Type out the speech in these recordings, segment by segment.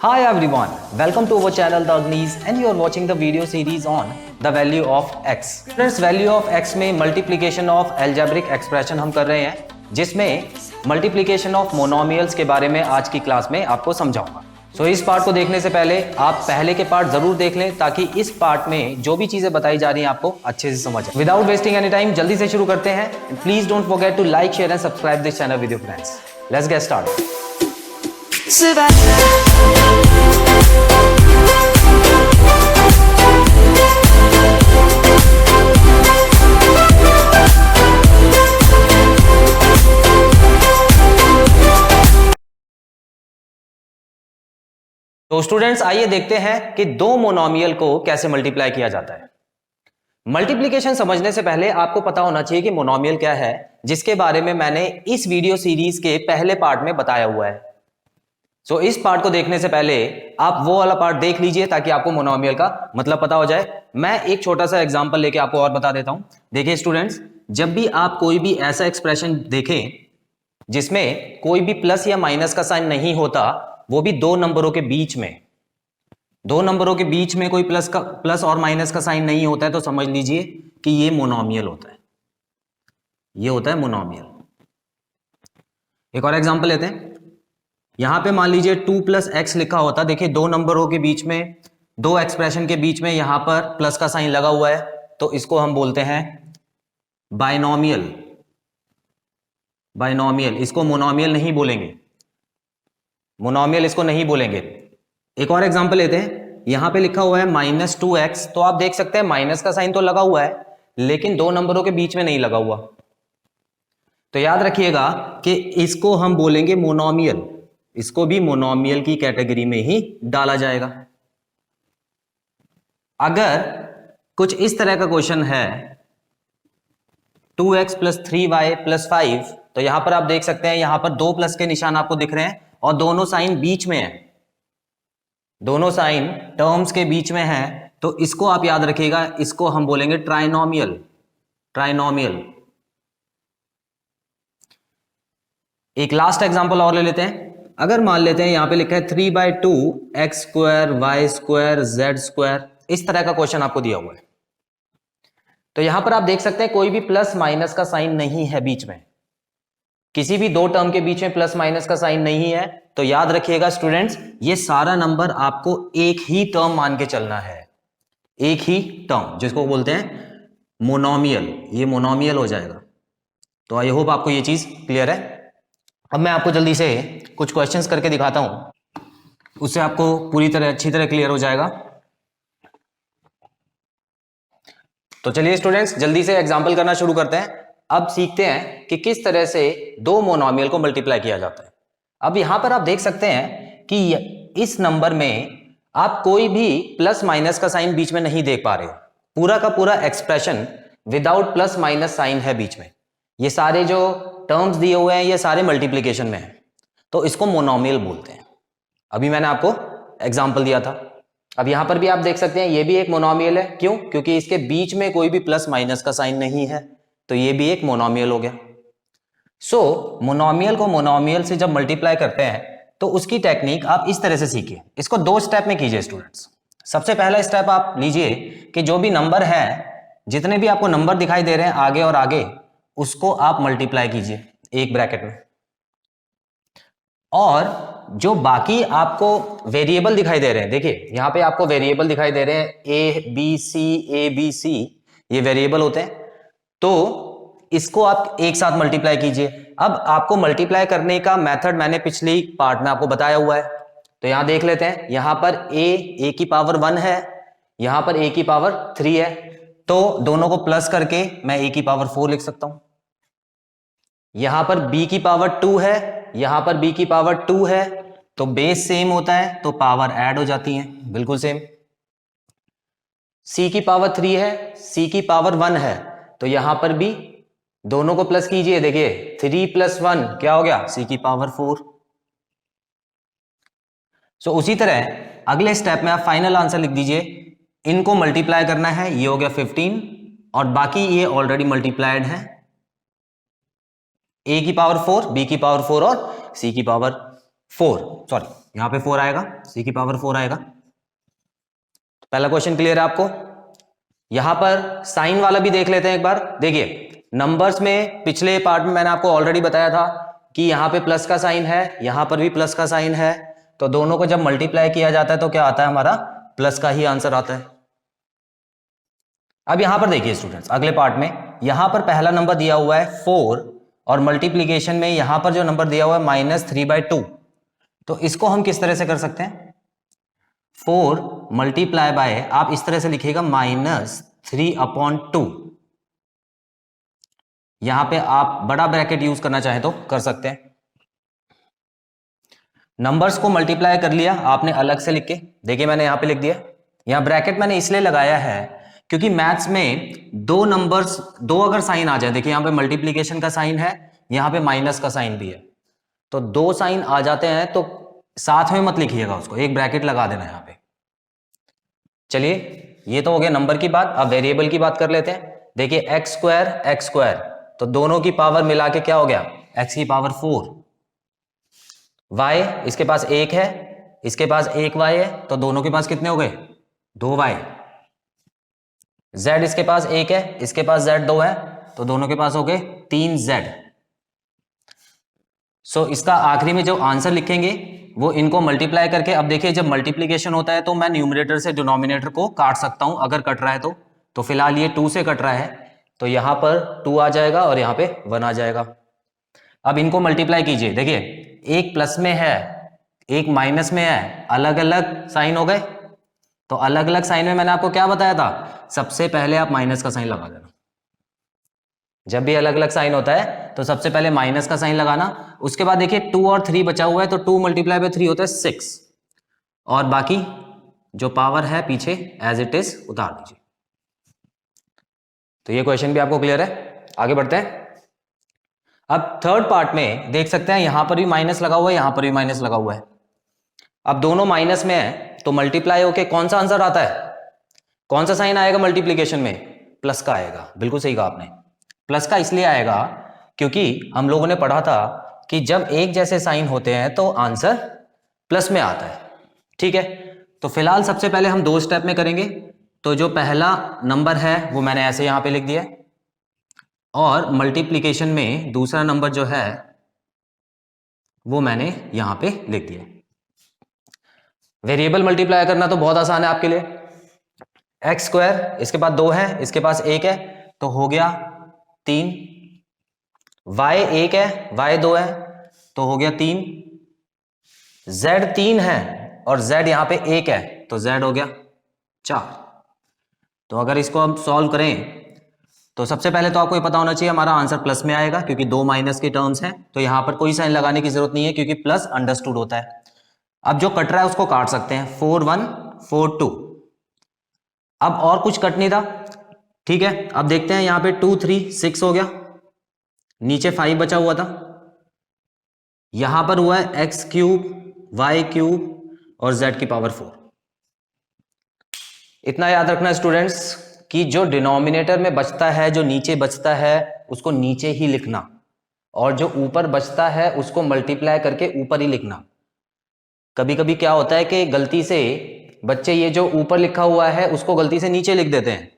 Hi everyone, welcome to our channel The Agnis and you are watching the video series on the value of x. Students, value of x में multiplication of algebraic expression हम कर रहे हैं जिसमें multiplication of monomials के बारे में आज की क्लास में आपको समझाऊंगा। So इस पार्ट को देखने से पहले आप पहले के पार्ट जरूर देख लें ताकि इस पार्ट में जो भी चीजें बताई जा रही हैं आपको अच्छे से समझ आए। Without wasting any time जल्दी से शुरू करते हैं। Please don't forget to like, share and subscribe this channel with your friends. Let's get started. तो स्टूडेंट्स आइए देखते हैं कि दो मोनोमियल को कैसे मल्टीप्लाई किया जाता है। मल्टीप्लिकेशन समझने से पहले आपको पता होना चाहिए कि मोनोमियल क्या है, जिसके बारे में मैंने इस वीडियो सीरीज के पहले पार्ट में बताया हुआ है। सो इस पार्ट को देखने से पहले आप वो वाला पार्ट देख लीजिए ताकि आपको मोनोमियल का मतलब पता हो जाए। मैं एक छोटा सा एग्जांपल लेके आपको और बता देता हूं। देखिए स्टूडेंट्स, जब भी आप कोई भी ऐसा एक्सप्रेशन देखें जिसमें कोई भी प्लस या माइनस का साइन नहीं होता, वो भी दो नंबरों के बीच में कोई प्लस और माइनस का साइन नहीं होता है, तो समझ लीजिए कि ये मोनोमियल होता है। ये होता है मोनोमियल। एक और एग्जांपल लेते हैं। यहां पे मान लीजिए 2 + x लिखा होता। देखिए दो नंबरों के बीच में, दो एक्सप्रेशन के बीच में यहां पर प्लस का साइन लगा हुआ है, तो इसको हम बोलते हैं बाइनोमियल। बाइनोमियल, इसको मोनोमियल नहीं बोलेंगे, मोनोमियल इसको नहीं बोलेंगे। एक और एग्जांपल लेते हैं। यहां पे लिखा हुआ है -2x, तो आप देख सकते हैं माइनस का साइन तो लगा हुआ है लेकिन दो नंबरों के बीच में नहीं लगा हुआ, तो याद रखिएगा कि इसको हम बोलेंगे मोनोमियल। इसको भी मोनोमियल की कैटेगरी में ही डाला जाएगा। अगर कुछ इस तरह का क्वेश्चन है 2x + 3y + 5, तो यहां पर आप देख सकते हैं यहां पर दो प्लस के निशान आपको दिख रहे हैं और दोनों साइन बीच में है, दोनों साइन टर्म्स के बीच में है, तो इसको आप याद रखिएगा, इसको हम बोलेंगे ट्राइनोमियल। ट्राइनोमियल। एक लास्ट एग्जांपल और ले लेते हैं। अगर मान लेते हैं यहां पे लिखा है 3/2 x² y² z², इस तरह का क्वेश्चन आपको दिया हुआ है, तो यहां पर आप देख सकते हैं कोई भी प्लस माइनस का साइन नहीं है बीच में, किसी भी दो टर्म के बीच में प्लस माइनस का साइन नहीं है, तो याद रखिएगा स्टूडेंट्स, ये सारा नंबर आपको एक ही टर्म मान के चलना है। एक ही टर्म, जिसको बोलते हैं मोनोमियल, ये मोनोमियल हो जाएगा। तो आई होप आपको ये चीज क्लियर है। अब मैं आपको जल्दी से कुछ क्वेश्चंस करके दिखाता हूं, उससे आपको पूरी तरह अच्छी तरह क्लियर हो जाएगा। तो चलिए स्टूडेंट्स जल्दी से एग्जांपल करना शुरू करते हैं। अब सीखते हैं कि किस तरह से दो मोनोमियल को मल्टीप्लाई किया जाता है। अब यहां पर आप देख सकते हैं कि इस नंबर में आप कोई भी प्लस माइनस का साइन बीच में नहीं देख पा रहे। पूरा का पूरा expression without plus minus sign है बीच में। ये सारे जो टर्म्स दिए हुए हैं ये सारे मल्टीप्लिकेशन में हैं, तो इसको मोनोमियल बोलते हैं। अभी मैंने आपको एग्जांपल दिया था। अब यहां पर भी आप देख सकते हैं ये भी एक मोनोमियल है। क्यों? क्योंकि इसके बीच में कोई भी प्लस माइनस का साइन नहीं है, तो ये भी एक मोनोमियल हो गया। सो मोनोमियल को मोनोमियल से जब मल्टीप्लाई करते हैं तो उसकी टेक्निक आप इस तरह से सीखिए। इसको दो स्टेप में कीजिए स्टूडेंट्स। सबसे पहला स्टेप आप लीजिए कि जो भी नंबर है, जितने भी आपको नंबर दिखाई दे रहे हैं आगे और आगे, उसको आप मल्टीप्लाई कीजिए एक ब्रैकेट में, और जो बाकी आपको वेरिएबल दिखाई दे रहे हैं, देखिए यहां पे आपको वेरिएबल दिखाई दे रहे हैं ए बी सी, ये वेरिएबल होते हैं, तो इसको आप एक साथ मल्टीप्लाई कीजिए। अब आपको मल्टीप्लाई करने का मेथड मैंने पिछली पार्ट में आपको बताया हुआ है, तो यहां देख लेते हैं। यहां पर ए की पावर 1 है, यहां पर ए की पावर 3 है, तो दोनों को प्लस करके मैं ए की पावर 4 लिख सकता हूं। यहां पर b की पावर 2 है, यहां पर b की पावर 2 है, तो बेस सेम होता है तो पावर ऐड हो जाती है, बिल्कुल सेम। c की पावर 3 है, c की पावर 1 है, तो यहां पर भी दोनों को प्लस कीजिए। देखिए 3 + 1 क्या हो गया? c की पावर 4। सो उसी तरह अगले स्टेप में आप फाइनल आंसर लिख दीजिए। इनको मल्टीप्लाई करना है, ये हो गया 15 और बाकी ये ऑलरेडी मल्टीप्लाइड है। a की पावर 4, b की पावर 4 और c की पावर 4, सॉरी यहां पे 4 आएगा, c की पावर 4 आएगा। पहला क्वेश्चन क्लियर है आपको? यहां पर साइन वाला भी देख लेते हैं एक बार। देखिए नंबर्स में पिछले पार्ट में मैंने आपको ऑलरेडी बताया था कि यहां पे प्लस का साइन है, यहां पर भी प्लस का साइन है, तो दोनों को जब मल्टीप्लाई किया जाता है तो क्या आता है, हमारा प्लस का ही आंसर आता है। अब यहां पर देखिए स्टूडेंट्स, अगले पार्ट में यहां पर पहला नंबर दिया हुआ है 4 और मल्टीप्लीकेशन में यहां पर जो नंबर दिया हुआ है -3/2, तो इसको हम किस तरह से कर सकते हैं? 4 मल्टीप्लाई बाय, आप इस तरह से लिखिएगा -3/2। यहां पे आप बड़ा ब्रैकेट यूज करना चाहें तो कर सकते हैं। नंबर्स को मल्टीप्लाई कर लिया आपने अलग से लिख के, देखिए मैंने यहां पे लिख दिया। यहां ब्रैकेट मैंने इसलिए लगाया है क्योंकि मैथ्स में दो नंबर्स, दो अगर साइन आ जाए, देखिए यहां पे मल्टीप्लीकेशन का साइन है, यहां पे माइनस का साइन भी है, तो दो साइन आ जाते हैं तो साथ में मत लिखिएगा उसको, एक ब्रैकेट लगा देना यहां पे। चलिए ये तो हो गया नंबर की बात। अब वेरिएबल की बात कर लेते हैं। देखिए x² तो दोनों की पावर मिला के क्या हो गया, x की पावर 4। y इसके पास 1 है, इसके पास 1y है, तो दोनों के पास कितने हो गए, 2y। z इसके पास 1 है, इसके पास z 2 है, तो दोनों के पास हो गए 3z। सो इसका आखिरी में जो आंसर लिखेंगे वो इनको मल्टीप्लाई करके, अब देखिए जब मल्टीप्लीकेशन होता है तो मैं न्यूमरेटर से डिनोमिनेटर को काट सकता हूं अगर कट रहा है तो फिलहाल ये 2 से कट रहा है, तो यहां पर 2 आ जाएगा और यहां पे 1 आ जाएगा। अब इनको मल्टीप्लाई कीजिए, देखिए एक प्लस में है, एक माइनस में है, अलग अलग साइन हो गए, तो अलग अलग साइन में मैंने आपको क्या बताया था, सबसे पहले आप माइनस का साइन लगा देना। जब भी अलग अलग साइन होता है तो सबसे पहले माइनस का साइन लगाना, उसके बाद देखिए 2 और 3 बचा हुआ है, तो 2 मल्टीप्लाई बाय 3 होता है 6, और बाकी जो पावर है पीछे एज इट इज उतार दीजिए। तो ये क्वेश्चन भी आपको क्लियर है। आगे बढ़ते हैं। अब थर्ड पार्ट में देख सकते हैं यहां पर भी माइनस लगा हुआ है, यहां पर भी माइनस लगा हुआ है। अब दोनों माइनस में है तो मल्टीप्लाई होके कौन सा आंसर आता है, कौन सा साइन आएगा मल्टीप्लीकेशन में, प्लस का आएगा। बिल्कुल सही कहा आपने, प्लस का इसलिए आएगा क्योंकि हम लोगों ने पढ़ा था कि जब एक जैसे साइन होते हैं तो आंसर प्लस में आता है। ठीक है, तो फिलहाल सबसे पहले हम 2 स्टेप में करेंगे। तो जो पहला नंबर है वो मैंने ऐसे यहां पे लिख दिया, और मल्टीप्लीकेशन में दूसरा नंबर जो है वो मैंने यहां पे लिख दिया। वेरिएबल मल्टीप्लाई करना तो बहुत आसान है आपके लिए। x², इसके पास 2 है, इसके पास 1 है, तो हो गया 3। y 1 है, y 2 है, तो हो गया 3। z 3 है और z यहां पे 1 है, तो z हो गया 4। तो अगर इसको हम सॉल्व करें तो सबसे पहले तो आपको ये पता होना चाहिए हमारा आंसर प्लस में आएगा, क्योंकि 2 माइनस के टर्म्स हैं, तो यहां पर कोई साइन लगाने की जरूरत नहीं है क्योंकि प्लस अंडरस्टूड होता है। अब जो कट रहा है उसको काट सकते हैं, 4 1 4 2। अब और कुछ कट नहीं था, ठीक है। अब देखते हैं यहां पे 2 3 6 हो गया, नीचे 5 बचा हुआ था, यहां पर हुआ है x³ y³ और z की पावर 4। इतना याद रखना स्टूडेंट्स कि जो डिनोमिनेटर में बचता है, जो नीचे बचता है उसको नीचे ही लिखना, और जो ऊपर बचता है उसको मल्टीप्लाई करके ऊपर ही लिखना। कभी कभी क्या होता है कि गलती से बच्चे ये जो ऊपर लिखा हुआ है उसको गलती से नीचे लिख देते हैं,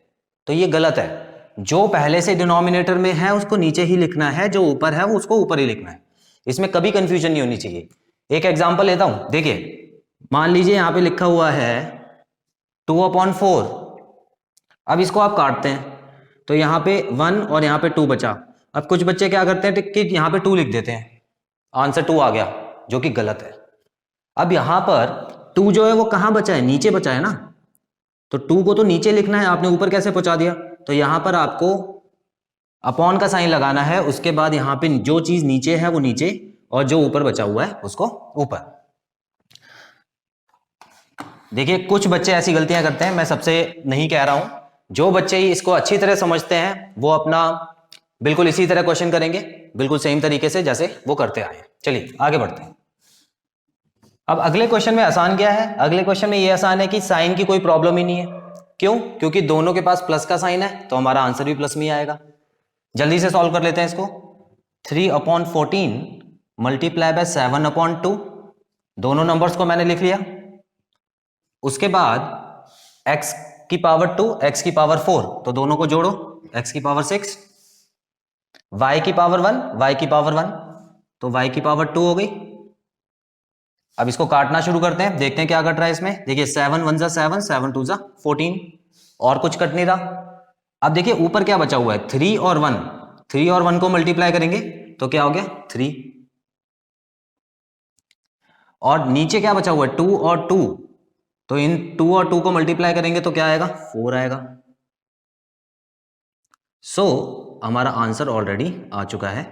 तो ये गलत है। जो पहले से डिनोमिनेटर में है उसको नीचे ही लिखना है, जो ऊपर है वो उसको ऊपर ही लिखना है। इसमें कभी कंफ्यूजन नहीं होनी चाहिए। एक एग्जांपल लेता हूं, देखिए मान लीजिए यहां पे लिखा हुआ है 2/4। अब इसको आप काटते हैं तो यहां पे 1 और यहां पे 2 बचा। अब कुछ बच्चे क्या करते हैं कि यहां पे 2 लिख देते हैं, आंसर 2 आ गया, जो कि गलत है। अब यहां पर 2 जो है वो कहां बचा है, नीचे बचा है ना, तो 2 को तो नीचे लिखना है, आपने ऊपर कैसे पहुंचा दिया। तो यहां पर आपको अपॉन का साइन लगाना है, उसके बाद यहां पे जो चीज नीचे है वो नीचे और जो ऊपर बचा हुआ है उसको ऊपर। देखिए कुछ बच्चे ऐसी गलतियां करते हैं, मैं सबसे नहीं कह रहा हूं, जो बच्चे इसको अच्छी तरह समझते हैं वो अपना बिल्कुल इसी तरह क्वेश्चन करेंगे, बिल्कुल सेम तरीके से जैसे वो करते आए। चलिए आगे बढ़ते हैं। अब अगले क्वेश्चन में आसान क्या है, अगले क्वेश्चन में ये आसान है कि साइन की कोई प्रॉब्लम ही नहीं है। क्यों? क्योंकि दोनों के पास प्लस का साइन है, तो हमारा आंसर भी प्लस में ही आएगा। जल्दी से सॉल्व कर लेते हैं इसको। 3/14 मल्टीप्लाई बाय 7/2 दोनों नंबर्स को मैंने लिख लिया। उसके बाद x की पावर 2, x की पावर 4, तो दोनों को जोड़ो, x की पावर 6, y की पावर 1, y की पावर 1, तो y की पावर 2 हो गई। अब इसको काटना शुरू करते हैं, देखते हैं क्या कट रहा है इसमें। देखिए 7 1 जा 7, 7 2 जा 14, और कुछ कट नहीं रहा। अब देखिए ऊपर क्या बचा हुआ है, 3 और 1, 3 और 1 को मल्टीप्लाई करेंगे तो क्या हो गया 3, और नीचे क्या बचा हुआ है 2 और 2, तो इन 2 और 2 को मल्टीप्लाई करेंगे तो क्या आएगा 4 आएगा। सो हमारा आंसर ऑलरेडी आ चुका है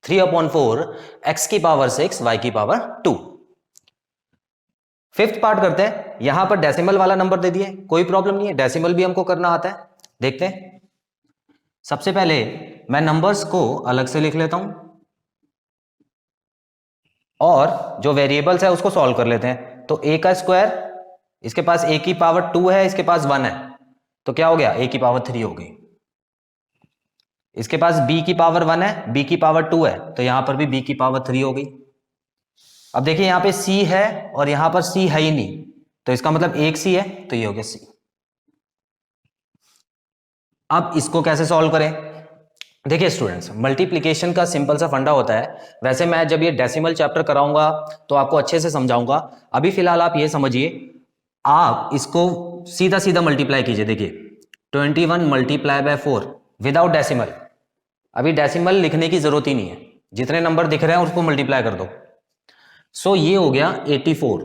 3/4 x की पावर 6 y की पावर 2। फिफ्थ पार्ट करते हैं। यहां पर डेसिमल वाला नंबर दे दिए, कोई प्रॉब्लम नहीं है, डेसिमल भी हमको करना आता है। देखते हैं, सबसे पहले मैं नंबर्स को अलग से लिख लेता हूं और जो वेरिएबल्स है उसको सॉल्व कर लेते हैं। तो a का स्क्वायर, इसके पास a की पावर 2 है, इसके पास 1 है, तो क्या हो गया a की पावर 3 हो गई। इसके पास b की पावर 1 है, b की पावर 2 है, तो यहां पर भी b की पावर 3 हो गई। अब देखिए यहां पे c है और यहां पर c है ही नहीं, तो इसका मतलब एक c है, तो ये हो गया c। अब इसको कैसे सॉल्व करें? देखिए स्टूडेंट्स, मल्टीप्लिकेशन का सिंपल सा फंडा होता है। वैसे मैं जब ये डेसिमल चैप्टर कराऊंगा तो आपको अच्छे से समझाऊंगा। अभी फिलहाल आप ये समझिए, आप इसको सीधा सीधा मल्टीप्लाई कीजिए। देखिए 21 मल्टीप्लाई बाय 4 विदाउट डेसिमल। अभी डेसिमल लिखने की जरूरत ही नहीं है, जितने नंबर दिख रहे हैं उसको मल्टीप्लाई कर दो। सो ये हो गया 84,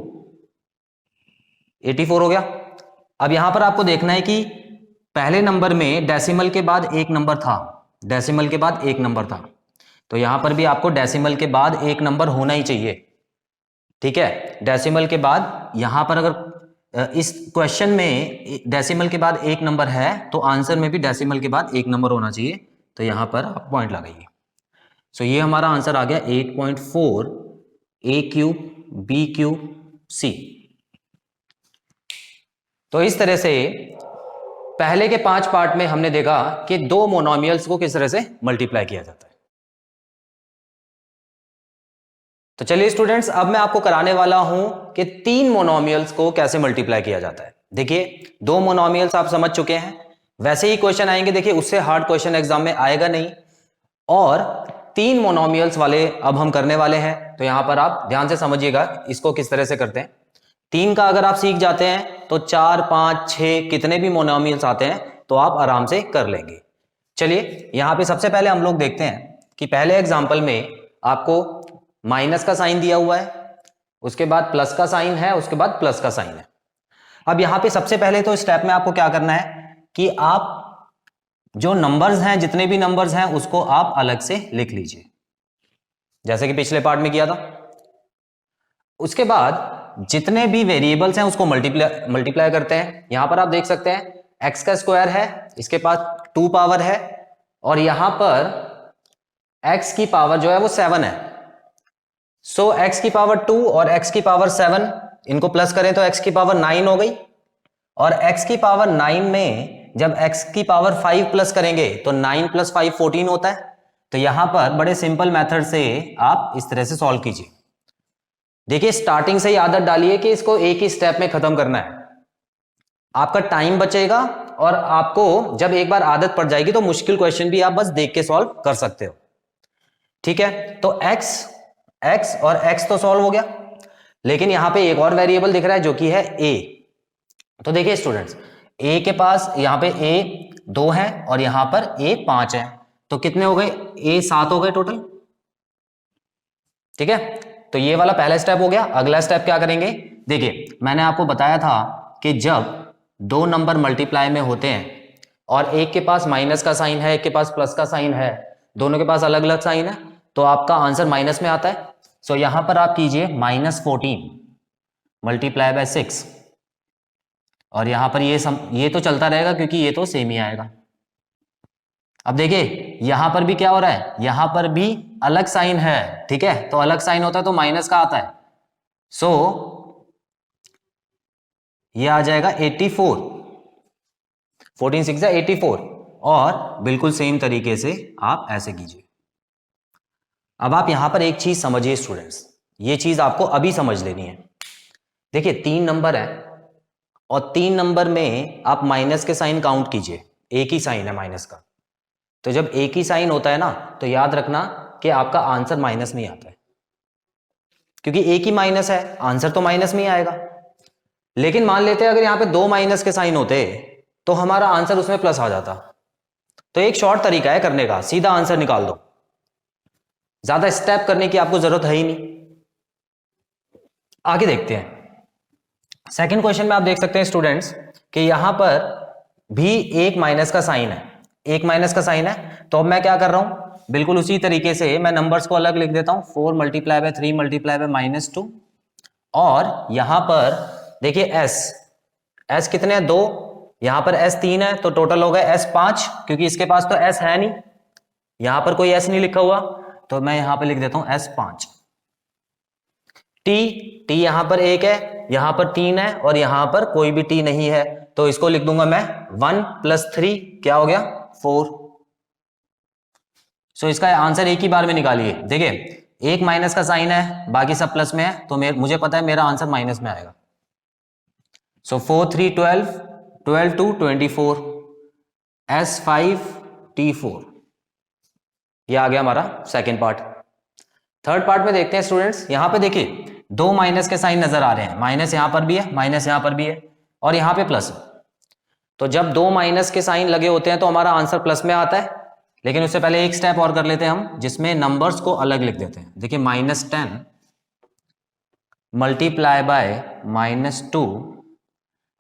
84 हो गया। अब यहां पर आपको देखना है कि पहले नंबर में डेसिमल के बाद एक नंबर था, डेसिमल के बाद एक नंबर था, तो यहां पर भी आपको डेसिमल के बाद एक नंबर होना ही चाहिए। ठीक है, डेसिमल के बाद यहां पर अगर इस क्वेश्चन में डेसिमल के बाद एक नंबर है तो आंसर में भी डेसिमल के बाद एक नंबर होना चाहिए, तो यहां पर आप पॉइंट लगाइए। सो ये हमारा आंसर आ गया 8.4 a cube b cube c। तो इस तरह से पहले के 5 पार्ट में हमने देखा कि दो मोनोमियल्स को किस तरह से मल्टीप्लाई किया जाता है। तो चलिए स्टूडेंट्स, अब मैं आपको कराने वाला हूं कि 3 मोनोमियल्स को कैसे मल्टीप्लाई किया जाता है। देखिए 2 मोनोमियल्स आप समझ चुके हैं, वैसे ही क्वेश्चन आएंगे, देखिए उससे हार्ड क्वेश्चन एग्जाम में आएगा नहीं। और 3 मोनोमियल्स वाले अब हम करने वाले हैं, तो यहां पर आप ध्यान से समझिएगा इसको किस तरह से करते हैं। 3 का अगर आप सीख जाते हैं तो 4 5 6 कितने भी मोनोमियल्स आते हैं तो आप आराम से कर लेंगे। चलिए यहां पे सबसे पहले हम लोग देखते हैं कि पहले एग्जांपल में आपको माइनस का साइन दिया हुआ है, उसके बाद प्लस का साइन है, उसके बाद प्लस का साइन है। अब यहां पे सबसे पहले तो स्टेप में आपको क्या करना है कि आप जो नंबर्स हैं, जितने भी नंबर्स हैं उसको आप अलग से लिख लीजिए, जैसे कि पिछले पार्ट में किया था। उसके बाद जितने भी वेरिएबल्स हैं उसको मल्टीप्लाई करते हैं। यहां पर आप देख सकते हैं x का स्क्वायर है, इसके पास 2 पावर है, और यहां पर x की पावर जो है वो 7 है। सो x की पावर 2 और x की पावर 7 इनको प्लस करें तो x की पावर 9 हो गई, और x की पावर 9 में जब x की पावर 5 प्लस करेंगे तो 9 + 5 14 होता है। तो यहां पर बड़े सिंपल मेथड से आप इस तरह से सॉल्व कीजिए। देखिए स्टार्टिंग से ही आदत डालिए कि इसको एक ही स्टेप में खत्म करना है, आपका टाइम बचेगा, और आपको जब एक बार आदत पड़ जाएगी तो मुश्किल क्वेश्चन भी आप बस देख के सॉल्व कर सकते हो। ठीक है, तो x और x तो सॉल्व हो गया, लेकिन यहां पे एक और वेरिएबल दिख रहा है जो कि है a। तो देखिए स्टूडेंट्स, a के पास यहां पे a 2 है और यहां पर a 5 है, तो कितने हो गए, a 7 हो गए टोटल। ठीक है, तो ये वाला पहला स्टेप हो गया। अगला स्टेप क्या करेंगे, देखिए मैंने आपको बताया था कि जब दो नंबर मल्टीप्लाई में होते हैं और एक के पास माइनस का साइन है, एक के पास प्लस का साइन है, दोनों के पास अलग अलग साइन है, तो आपका आंसर माइनस में आता है। सो यहां पर आप कीजिए -14 मल्टीप्लाई बाय 6, और यहां पर ये तो चलता रहेगा क्योंकि ये तो सेम ही आएगा। अब देखिए यहां पर भी क्या हो रहा है, यहां पर भी अलग साइन है। ठीक है, तो अलग साइन होता है तो माइनस का आता है। सो ये आ जाएगा 84, 14 6 84, और बिल्कुल सेम तरीके से आप ऐसे कीजिए। अब आप यहां पर एक चीज समझिए स्टूडेंट्स, ये चीज आपको अभी समझ लेनी है। देखिए 3 नंबर है और 3 नंबर में आप माइनस के साइन काउंट कीजिए, एक ही साइन है माइनस का। तो जब एक ही साइन होता है ना, तो याद रखना कि आपका आंसर माइनस में ही आता है, क्योंकि एक ही माइनस है, आंसर तो माइनस में ही आएगा। लेकिन मान लेते हैं अगर यहां पे 2 माइनस के साइन होते तो हमारा आंसर उसमें प्लस आ जाता। तो एक शॉर्ट तरीका है करने का, सीधा आंसर निकाल दो, ज्यादा स्टेप करने की आपको जरूरत है ही नहीं। आगे देखते हैं। सेकंड क्वेश्चन में आप देख सकते हैं स्टूडेंट्स कि यहां पर भी एक माइनस का साइन है, एक माइनस का साइन है। तो अब मैं क्या कर रहा हूं, बिल्कुल उसी तरीके से मैं नंबर्स को अलग लिख देता हूं, 4 मल्टीप्लाई बाय 3 मल्टीप्लाई बाय -2। और यहां पर देखिए एस कितने हैं, 2, यहां पर एस 3 है, तो टोटल हो गया एस 5, क्योंकि इसके पास तो एस है नहीं, यहां पर कोई एस नहीं लिखा हुआ, तो मैं यहां पर लिख देता हूं एस 5। टी यहां पर 1 है, यहां पर 3 है और यहां पर कोई भी टी नहीं है, तो इसको लिख दूंगा मैं 1 + 3 क्या हो गया 4। सो इसका आंसर एक ही बार में निकालिए। देखिए एक माइनस का साइन है, बाकी सब प्लस में है, तो मुझे पता है मेरा आंसर माइनस में आएगा। सो 4 3 12, 12 2 24, S5 T4, ये आ गया हमारा सेकेंड पार्ट। थर्ड पार्ट में देखते हैं स्टूडेंट्स, यहां पे देखिए 2 माइनस के साइन नजर आ रहे हैं, माइनस यहां पर भी है, माइनस यहां पर भी है और यहां पे प्लस है। तो जब 2 माइनस के साइन लगे होते हैं तो हमारा आंसर प्लस में आता है। लेकिन उससे पहले एक स्टेप और कर लेते हैं हम, जिसमें नंबर्स को अलग लिख देते हैं। देखिए -10 मल्टीप्लाई बाय -2।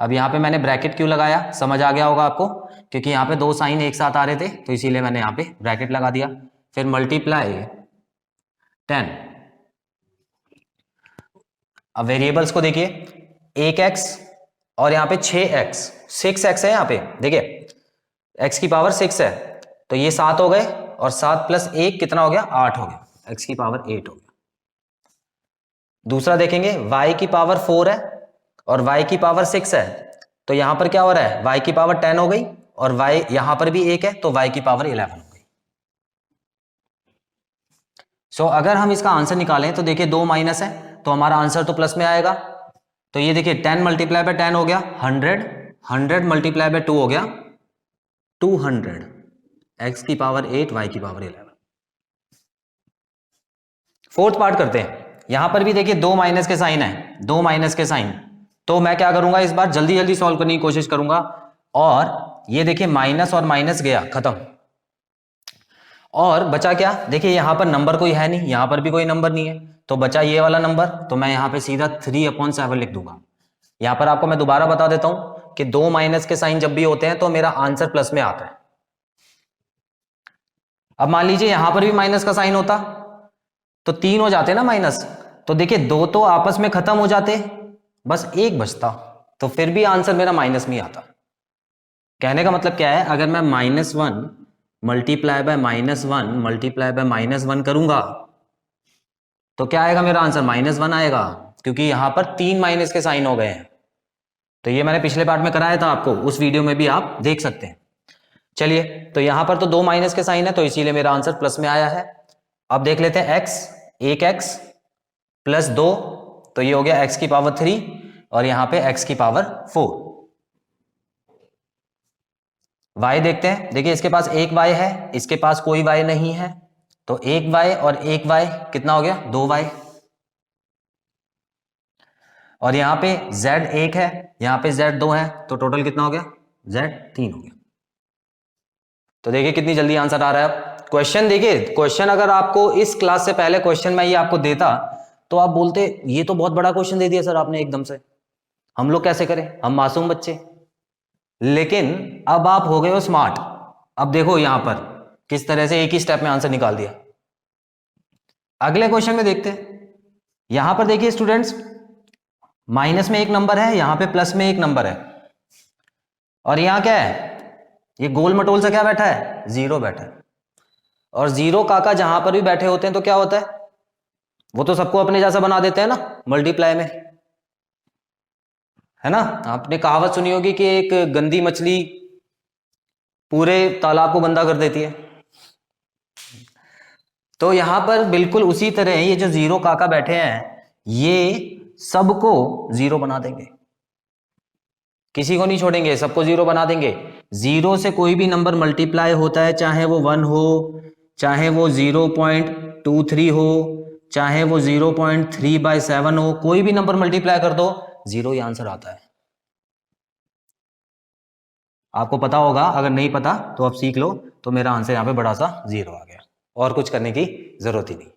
अब यहां पे मैंने ब्रैकेट क्यों लगाया, समझ आ गया होगा आपको, क्योंकि यहां पे 2 साइन एक साथ आ रहे थे, तो इसीलिए मैंने यहां पे ब्रैकेट लगा दिया। फिर मल्टीप्लाई 10। अब वेरिएबल्स को देखिए, 1x और यहाँ पे 6x, 6x है यहाँ पे, देखिए x की पावर 6 है, तो ये 7 हो गए और 7 + 1 कितना हो गया, 8 हो गया, x की पावर 8 हो गया। दूसरा देखेंगे, y की पावर 4 है और y की पावर 6 है, तो यहां पर क्या हो रहा है, y की पावर 10 हो गई और y यहां पर भी 1 है, तो y की पावर 11 हो गई। सो अगर हम इसका आंसर निकालें तो देखिए 2 माइनस है, तो हमारा आंसर तो प्लस में आएगा। तो ये देखिए 10 मल्टीप्लाई बाय 10 हो गया 100, 100 मल्टीप्लाई बाय 2 हो गया 200, x की पावर 8 y की पावर 11। फोर्थ पार्ट करते हैं। यहां पर भी देखिए 2 माइनस के साइन है, 2 माइनस के साइन, तो मैं क्या करूंगा, इस बार जल्दी जल्दी सॉल्व करने की कोशिश करूंगा। और ये देखिए माइनस और माइनस गया खत्म, और बचा क्या, देखिए यहां पर नंबर कोई है नहीं, यहां पर भी कोई नंबर नहीं है, तो बचा ये वाला नंबर, तो मैं यहां पे सीधा 3/7 लिख दूंगा। यहां पर आपको मैं दोबारा बता देता हूं कि 2 माइनस के साइन जब भी होते हैं तो मेरा आंसर प्लस में आता है। अब मान लीजिए यहां पर भी माइनस का साइन होता तो 3 हो जाते ना माइनस, तो देखिए 2 तो आपस में खत्म हो जाते, बस 1 बचता, तो फिर भी आंसर मेरा माइनस में ही आता। कहने का मतलब क्या है, अगर मैं -1 मल्टीप्लाई बाय -1 मल्टीप्लाई बाय -1 करूंगा तो क्या आएगा, मेरा आंसर -1 आएगा, क्योंकि यहां पर 3 माइनस के साइन हो गए हैं। तो ये मैंने पिछले पार्ट में कराया था आपको, उस वीडियो में भी आप देख सकते हैं। चलिए, तो यहां पर तो 2 माइनस के साइन है, तो इसीलिए मेरा आंसर प्लस में आया है। अब देख लेते हैं x, 1x + 2, तो ये हो गया x की पावर 3 और यहां पे x की पावर 4। y देखते हैं, देखिए इसके पास एक y है, इसके पास कोई y नहीं है, तो एक y और एक y कितना हो गया, 2y। और यहां पे z 1 है, यहां पे z 2 है, तो टोटल कितना हो गया, z 3 हो गया। तो देखिए कितनी जल्दी आंसर आ रहा है। अब क्वेश्चन देखिए, क्वेश्चन अगर आपको इस क्लास से पहले क्वेश्चन मैं ये आपको देता तो आप बोलते ये तो बहुत बड़ा क्वेश्चन दे दिया सर आपने एकदम से, हम लोग कैसे करें, हम मासूम बच्चे। लेकिन अब आप हो गए हो स्मार्ट। अब देखो यहां पर किस तरह से एक ही स्टेप में आंसर निकाल दिया। अगले क्वेश्चन में देखते हैं। यहां पर देखिए स्टूडेंट्स, माइनस में एक नंबर है, यहां पे प्लस में एक नंबर है, और यहां क्या है, ये गोल मटोल सा क्या बैठा है, 0 बैठा है। और 0 काका जहां पर भी बैठे होते हैं तो क्या होता है, वो तो सबको अपने जैसा बना देते हैं ना मल्टीप्लाई में, है ना। आपने कहावत सुनी होगी कि एक गंदी मछली पूरे तालाब को गंदा कर देती है। तो यहां पर बिल्कुल उसी तरह ये जो जीरो काका बैठे हैं ये सबको जीरो बना देंगे, किसी को नहीं छोड़ेंगे, सबको जीरो बना देंगे। जीरो से कोई भी नंबर मल्टीप्लाई होता है, चाहे वो 1 हो, चाहे वो 0.23 हो, चाहे वो 0.3/7 हो, कोई भी नंबर मल्टीप्लाई कर दो जीरो ही आंसर आता है। आपको पता होगा, अगर नहीं पता तो आप सीख लो। तो मेरा आंसर यहाँ पे बड़ा सा जीरो आ गया, और कुछ करने की जरूरत ही नहीं।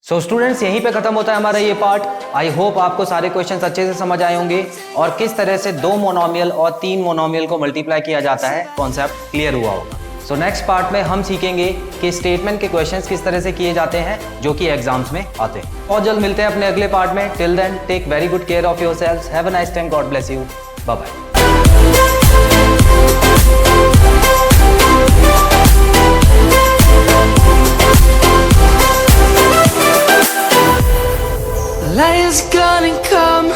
सो स्टूडेंट्स, यहीं पे खत्म होता है हमारा ये पार्ट। आई होप आपको सारे क्वेश्चंस अच्छे से समझ आए होंगे और किस तरह से 2 मोनोमियल और 3 मोनोमियल को मल्टीप्लाई किया जाता है कॉन्सेप्ट क्लियर हुआ होगा। सो नेक्स्ट पार्ट में हम सीखेंगे कि स्टेटमेंट के क्वेश्चंस किस तरह से किए जाते हैं जो कि एग्जाम्स में आते हैं। और जल्द मिलते हैं अपने अगले पार्ट में। Till then take very good care of yourselves. Have a nice time. God bless you. Bye bye. Light is gonna come.